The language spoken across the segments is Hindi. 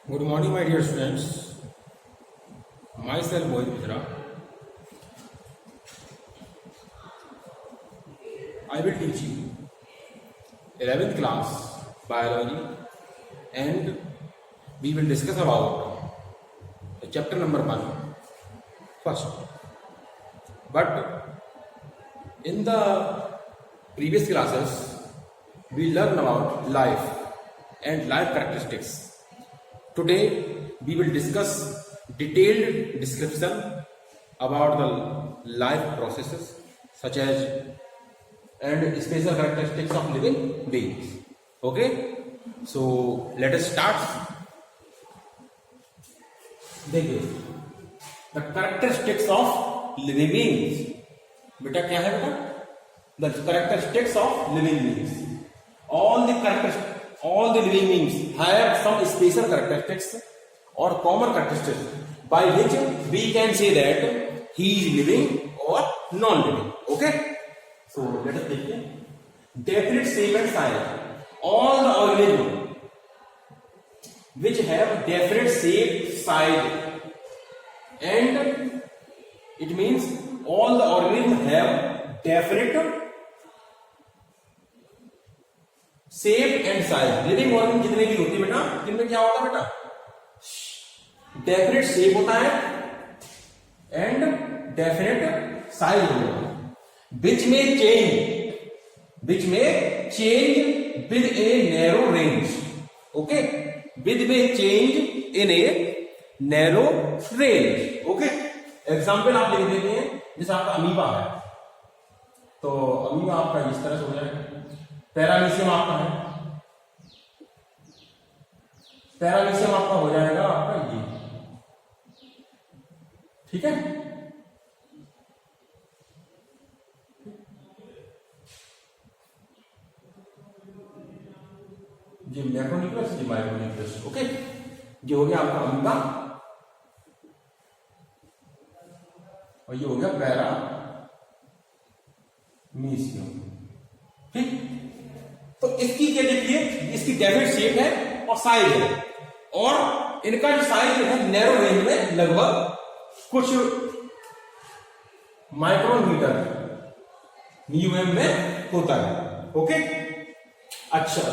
Good morning, my dear students. Myself, Mohit Mitra. I will teach you 11th class biology, and we will discuss about the chapter number 1 first. But in the previous classes, we learned about life and life characteristics. Today we will discuss detailed description about the life processes such as and special characteristics of living beings. Okay, so let us start. देखिए the characteristics of living beings. बेटा क्या है बेटा? The characteristics of living beings. All the living beings have some special characteristics or common characteristics by which we can say that he is living or non-living. Okay, so let us take definite shape and size. All the organisms which have definite shape, size, and it means all the organisms have definite shape and size. Living organ जितने भी होते हैं बेटा, जिनमें क्या होता है बेटा? डेफिनेट शेप होता है एंड डेफिनेट साइज होता है. विच में change with a narrow range. Okay, with में change in a narrow range. Okay, example आप लिख देते हैं. जैसे आपका अमीबा है, तो अमीबा आपका इस तरह से हो जाएगा. पैरामीशियम आपका है, पैरामीशियम आपका हो जाएगा आपका ये. ठीक है, ये मैक्रोन्यूक्लियस, ये माइक्रोन्यूक्लियस. ओके, ये हो गया आपका अमीबा और ये हो गया पैरामीशियम. ठीक, तो इसकी क्या देखिए, इसकी डेफिनेट शेप है और साइज है, और इनका जो साइज है नैरो रेंज में लगभग कुछ माइक्रोमीटर म्यूएम में होता है. ओके, अच्छा,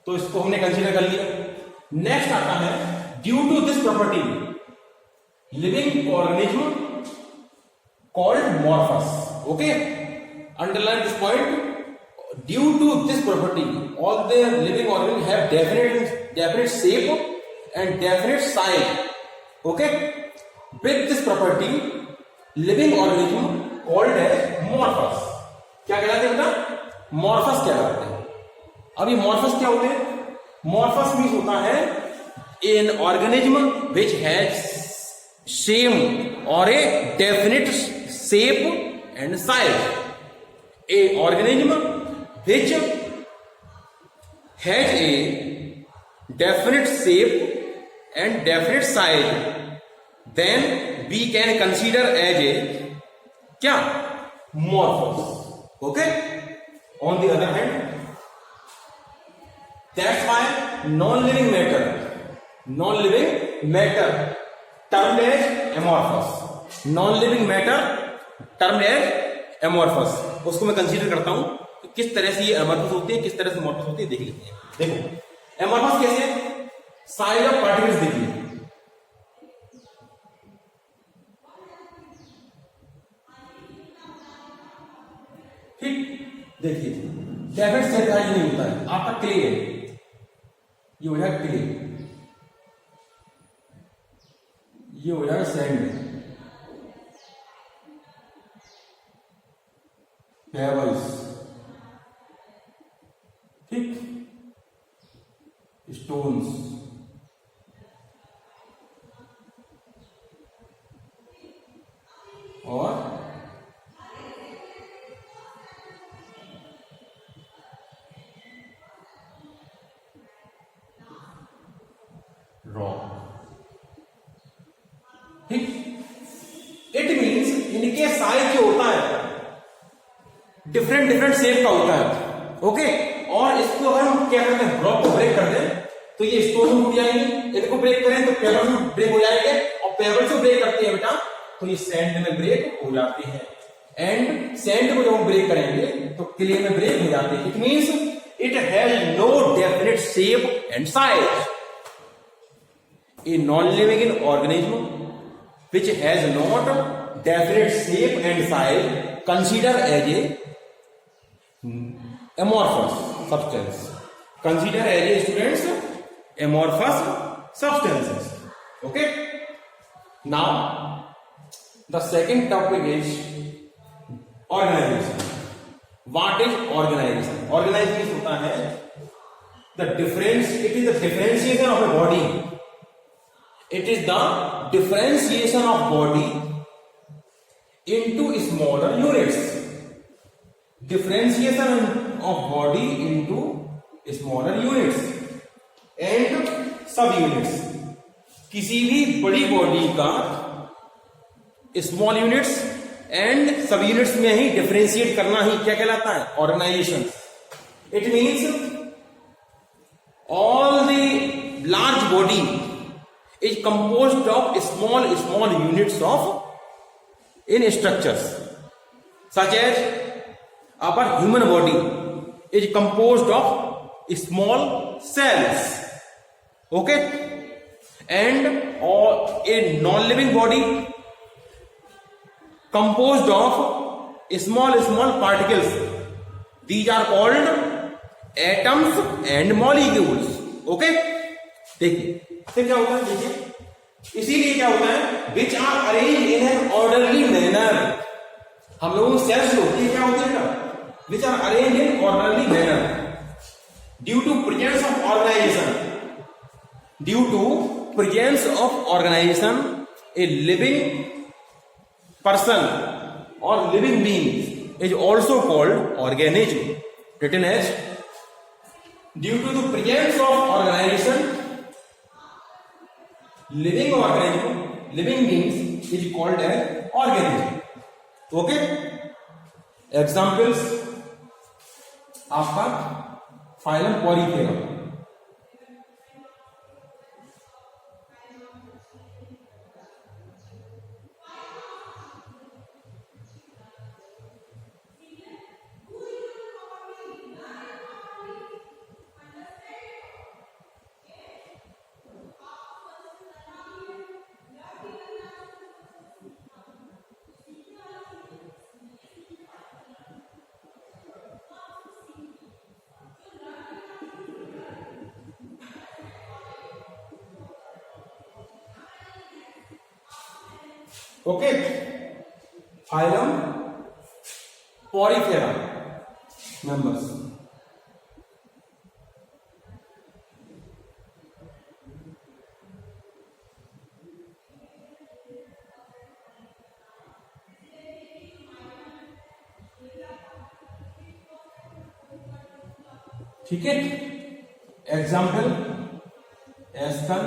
तो इसको हमने कंसीडर कर लिया. नेक्स्ट आता है due to this property living organism called morphs. Okay, underline this point. Due to this property, all the living organisms have definite shape and definite size. Okay, with this property, living organism called as morphous. क्या कहलाते हैं बेटा? Morphous कहलाते हैं. अभी morphous क्या होते हैं? Morphous means होता है an organism which has same or a definite shape and size. A organism which has a definite shape and definite size, then we can consider as a क्या? Morphous. Okay, on the other hand, that's why non-living matter termed as amorphous. Non-living matter termed as amorphous. उसको मैं कंसीडर करता हूं किस तरह से ये एमॉर्फस होते हैं, किस तरह से मॉर्फस होते हैं, देख लेते हैं. देखो एमॉर्फस कैसे? साइज ऑफ पार्टिकल्स देखिए. ठीक, देखिए डेफिनेट शेप साइज नहीं होता है. आपका क्ले है, ये हो जाएगा क्ले, ये हो जाएगा सैंड, पेबल्स, ठीक, स्टोन्स, और रॉक. ठीक, इट मीन्स इनके साइज जो होता है डिफरेंट शेप का होता है. ओके, और इसको अगर हम क्या करते हैं, ब्लॉक को ब्रेक कर दें तो ये स्टोन में टूट जाएंगे। इनको ब्रेक करें तो पेबल्स में ब्रेक हो जाएंगे, और पेबल्स को ब्रेक करते हैं बेटा तो ये सैंड में ब्रेक हो जाते हैं। एंड सैंड को जब हम ब्रेक करेंगे तो क्ले में ब्रेक हो जाते हैं। It means it has no definite shape and size. A non living organism which has not definite shape and size consider as a amorphous substance. Consider as a students amorphous substances. Okay. Now the second topic is organization. What is organization? Organization होता है the difference. It is the differentiation of a body. It is the differentiation of body into smaller units. Differentiation of body into smaller units and subunits. किसी भी बड़ी बॉडी का small units and sub units में ही डिफरेंशिएट करना ही क्या कहलाता है? Organisation. It means all the large body is composed of small units of in structures, such as our human body is composed of small cells. Okay. And a non-living body composed of small particles. These are called atoms and molecules. Okay. देखिए फिर क्या होता है, देखिए इसीलिए क्या होता है, which are arrange in an orderly manner. हम लोगों को सेल्स होती है, क्या होती है ना, which are arrange in orderly manner due to presence of organisation. Due to presence of organisation a living person और living being is also called organism. Written as due to the presence of organisation living organism, living beings is called as organism. Okay. Examples आपका phylum Porifera. Okay. Phylum Porifera members. ठीक है. एग्जाम्पल एस्कन,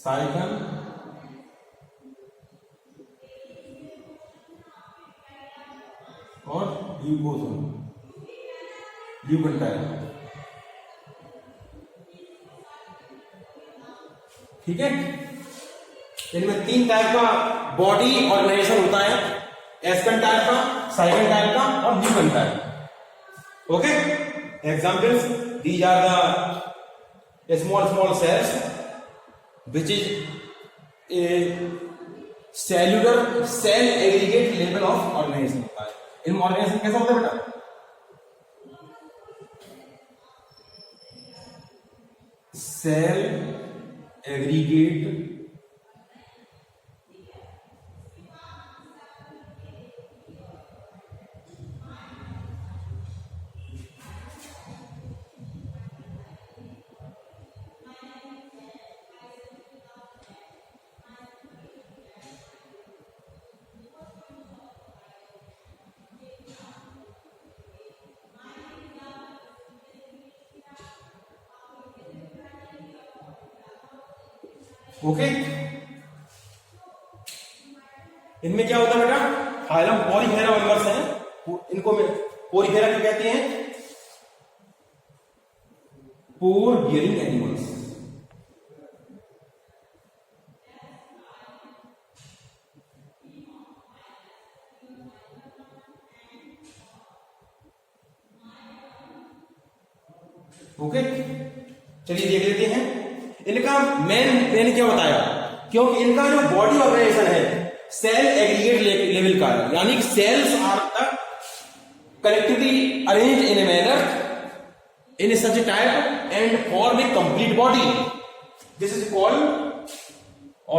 साइकन, और ल्यूकोजन, ल्यूकेंटाइन. ठीक है. इनमें 3 टाइप का बॉडी ऑर्गेनाइजेशन होता है, एस्कन टाइप का, साइकन टाइप का और ल्यूकेन type. Okay. Examples, these are the small cells which is a cellular cell aggregate level of organism होता है. इन ऑर्गेनिज्म कैसा होता है बेटा? Cell aggregate okay. इनमें क्या होता है बेटा? फाइलम पॉलीफेरा मेंबर्स हैं. इनको पॉलीफेरा क्यों कहते हैं? पोर बियरिंग एनिमल्स। ओके, चलिए देख लेते हैं इनका मैंने क्या बताया, क्योंकि इनका जो बॉडी ऑर्गेनाइजेशन है सेल एग्रीगेट लेवल का है, यानी कि cells are collectively arranged in a manner in such type and form a complete body. This is called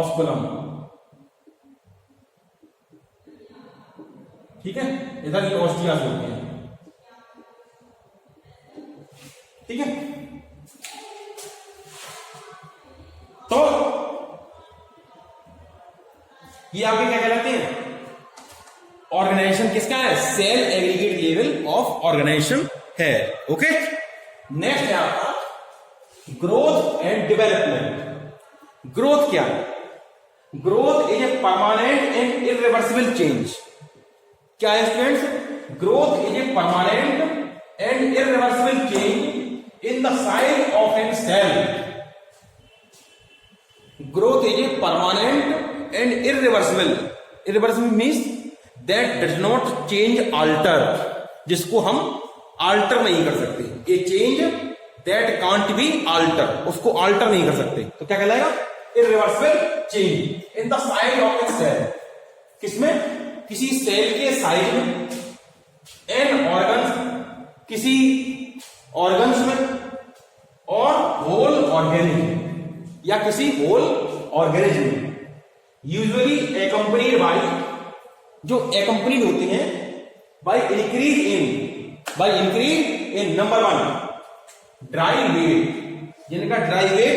osculum. ठीक है, इधर ये ऑस्टिया होते हैं। ठीक है, तो ये आपके क्या कहलाते हैं, ऑर्गेनाइजेशन किसका है, cell aggregate level of organisation है। ओके, नेक्स्ट है आपका ग्रोथ एंड डेवलपमेंट। ग्रोथ क्या है, growth is a permanent and irreversible change. क्या है students, growth is a permanent and irreversible change in the size of a cell. Growth is a permanent and irreversible. Irreversible means that does not change, alter, जिसको हम alter नहीं कर सकते। A change that can't be alter, उसको alter नहीं कर सकते, तो क्या कहलाएगा, irreversible change in the size of a cell। किसमें, किसी सेल के साइज में, एंड ऑर्गन्स, किसी ऑर्गन्स में, और होल ऑर्गेनिज्म या किसी whole organism. Usually accompanied by, जो एकम्पनीड होती हैं by increase in number 1 dry weight, जिनका ड्राई वेट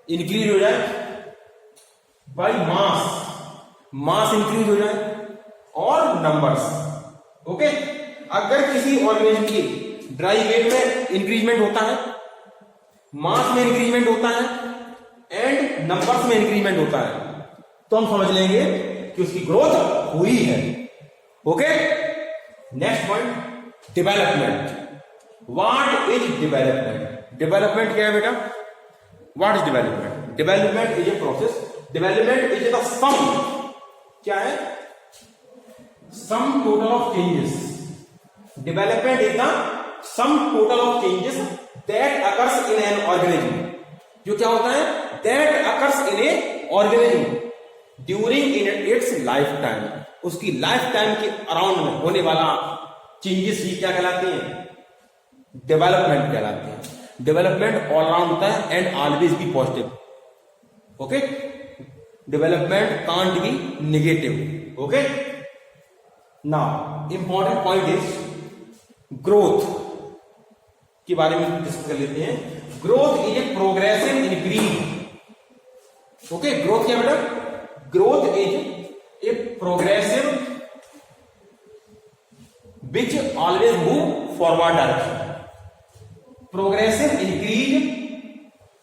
इंक्रीज हो जाए, बाय मास इंक्रीज हो जाए, और नंबर्स। ओके, अगर किसी ऑर्गेनिज्म की ड्राई वेट में इंक्रीजमेंट होता है, मास में इंक्रीजमेंट होता है, एंड नंबर्स में इंक्रीजमेंट होता है, तो हम समझ लेंगे कि उसकी ग्रोथ हुई है। Okay, next point, development. What is development? Development क्या है बेटा, what is development? Development is a process, development is the sum, क्या है, sum total of changes. Development is the sum total of changes that occurs in an organism। जो क्या होता है, that occurs in a organism during its lifetime, उसकी लाइफ टाइम के अराउंड में होने वाला चेंजेस ही क्या कहलाते हैं, डेवलपमेंट कहलाते हैं। डेवलपमेंट ऑल अराउंड होता है and always be positive. Okay, development can't be negative. Okay, now important point is growth के बारे में डिस्कस कर लेते हैं। Growth is a progressive increase. Okay, growth क्या बेटा, growth is a progressive which always move forward direction. Progressive increase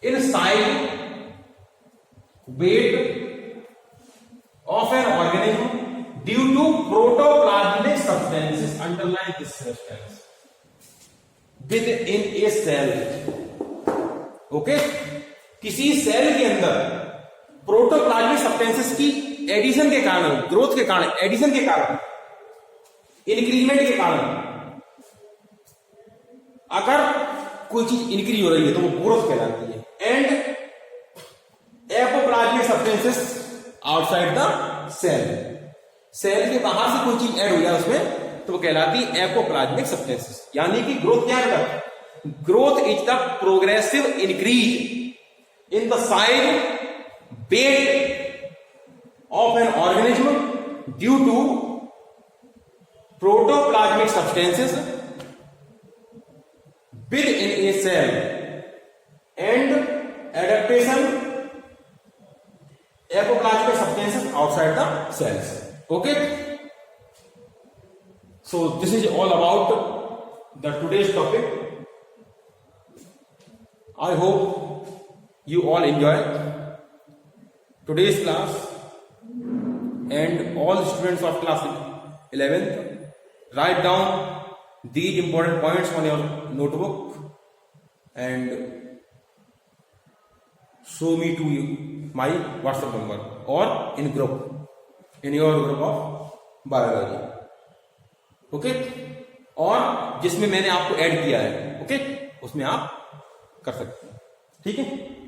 in size, weight of an organism due to protoplasmic substances underline this substance within a cell. Okay, किसी सेल के अंदर प्रोटोप्लाज्मिक सब्सटेंसेस की एडिशन के कारण, ग्रोथ के कारण, एडिशन के कारण, इंक्रीजमेंट के कारण, अगर कोई चीज इंक्रीज हो रही है तो वो ग्रोथ कहलाती है। And apoplasmic substances outside the cell, cell के बाहर से कोई चीज ऐड हो जाए उसमें तो वो कहलाती है एपोप्लाज्मिक सब्सटेंसेस। यानी कि ग्रोथ क्या है, growth is the progressive increase in the size, weight of an organism due to protoplasmic substances within a cell and adaptation apoplasmic substances outside the cells. Okay, so this is all about the today's topic. I hope you all enjoy today's class, and all students of class 11th write down these important points on your notebook and show me to you my WhatsApp number or in your group of biology. Okay, और जिसमें मैंने आपको ऐड किया है, ओके, उसमें आप कर सकते हैं, ठीक है।